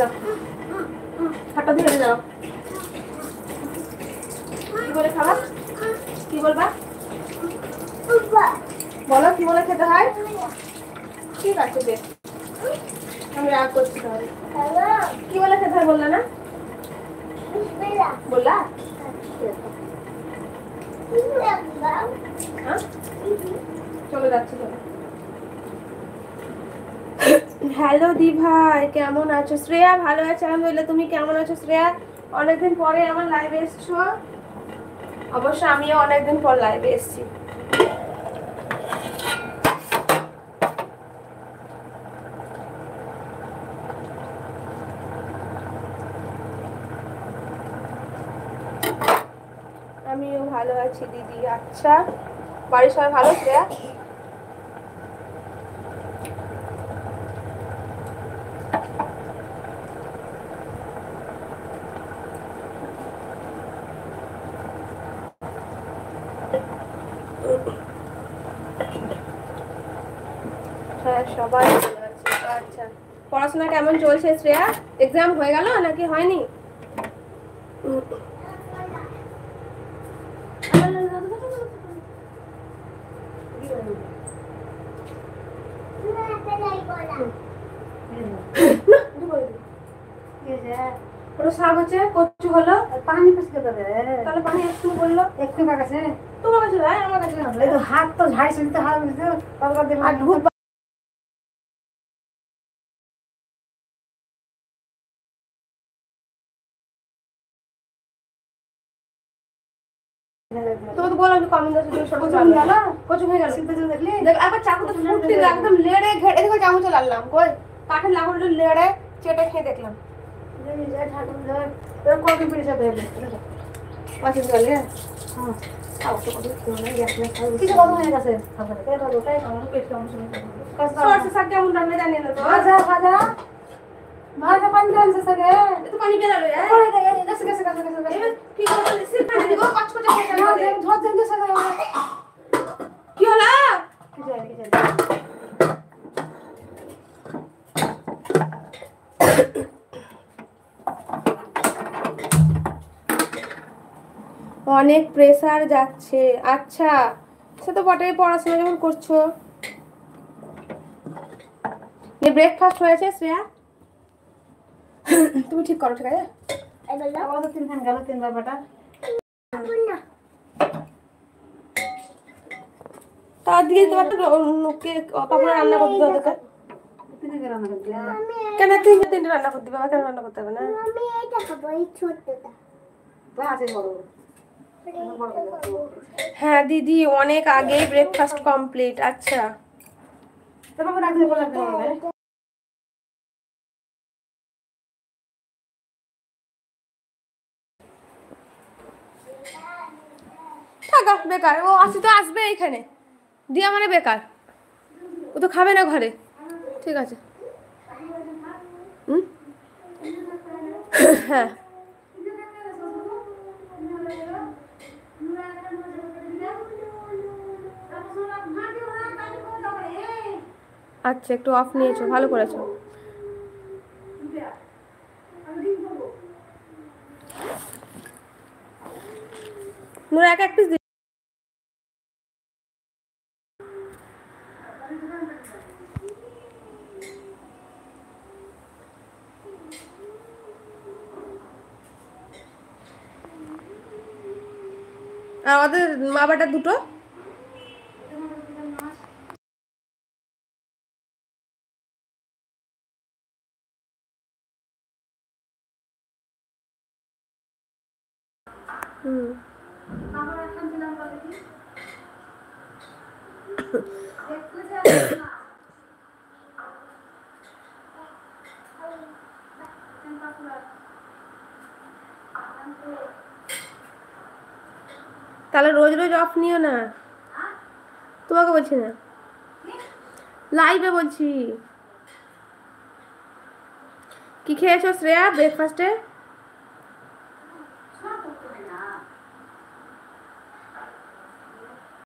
দাও, হাতটা ধরে দাও। কি বলে খাবা? কি বলবা? বলো কি বলে খেতে হয়। ঠিক আছে বেশ, আমি রাগ করছি তাহলে। কি বলে খেতে হয় বললা না? বললা? চলে যাচ্ছি। হ্যালো দি ভাই, কেমন আছো? শ্রেয়া ভালো আছে আলহামদুলিল্লাহ। তুমি কেমন আছো শ্রেয়া? অনেকদিন পরে আমার লাইভে এসছো। অবশ্য আমিও অনেকদিন পর লাইভে এসছি। আমিও ভালো আছি দিদি। আচ্ছা, বাড়ির সবাই ভালো? শ্রেয়া হ্যাঁ সবাই ভালো আছে। আচ্ছা, পড়াশোনা কেমন চলছে শ্রেয়া? এক্সাম হয়ে গেল নাকি হয়নি? শাক হচ্ছে, কচু হলো, পানি পুষকে দেবে। তাহলে পানি একটু বললো, একটু কাছে তোমার কাছে ভাই, আমার কাছে হাত তো ঝাড়ি শুনতে হবে। তুমি তো বলো কমেন্ট আছে তুমি ছোট করে গেল কচু হয়ে গেল সিদ্ধ দেখলি দেখ একবার চাকু তো ফুটতে একদম লেড়ে ঘেটে দেখো চামচ লাগলাম কই কাঠের লাকড়টা লেড়ে চেটে খেয়ে দেখলাম জানি যা ঠাকুর ধর তোর কপি পিড়ে সাথে হবে পাঁচ দিন গেল হ্যাঁ খাও তো কত খেয়ে না গ্যাস না খাও কিছু কম হয়ে গেছে খাবার তাই তো তাই আমার পেট কেমন শুনে সরষে শাক কেমন রান্না জানি না তো ভাজা ভাজা ভাজা পানি দিয়েছে সগে তো পানি বেরালো পড়ে গেছে গেছে গেছে গেছে কি করে সিল পানি দিব কচ কচ খেয়ে ধর দেন তো সগে কি হলো কি জানি অনেক প্রেসার যাচ্ছে। আচ্ছা সে তো বটে, পড়াশোনা যখন করছো। ব্রেকফাস্ট হয়েছে শ্রেয়া? তুমি ঠিক করো, ঠিক আছে? আমাদের তিনখান গেল তিনবার বাটা তার দিকে তোমার পাপড় রান্না করতে হবে তো কেন তিনটে রান্না করতে হবে? কেন রান্না করতে হবে না? হ্যাঁ দিদি অনেক আগেই ব্রেকফাস্ট কমপ্লিট। আচ্ছা থাকা বেকার, ও আসি তো আসবে এখানে দিয়া মানে বেকার, ও তো খাবে না ঘরে। ঠিক আছে হ্যাঁ আচ্ছা একটু অফ নিয়েছো, ভালো করেছো। নোরা এক পিস আর আমাদের মা বাটা দুটো তাহলে রোজ রোজ অফ নিও না, তোমাকে বলছি না, লাইভে বলছি। কি খেয়েছো শ্রেয়া ব্রেকফাস্টে?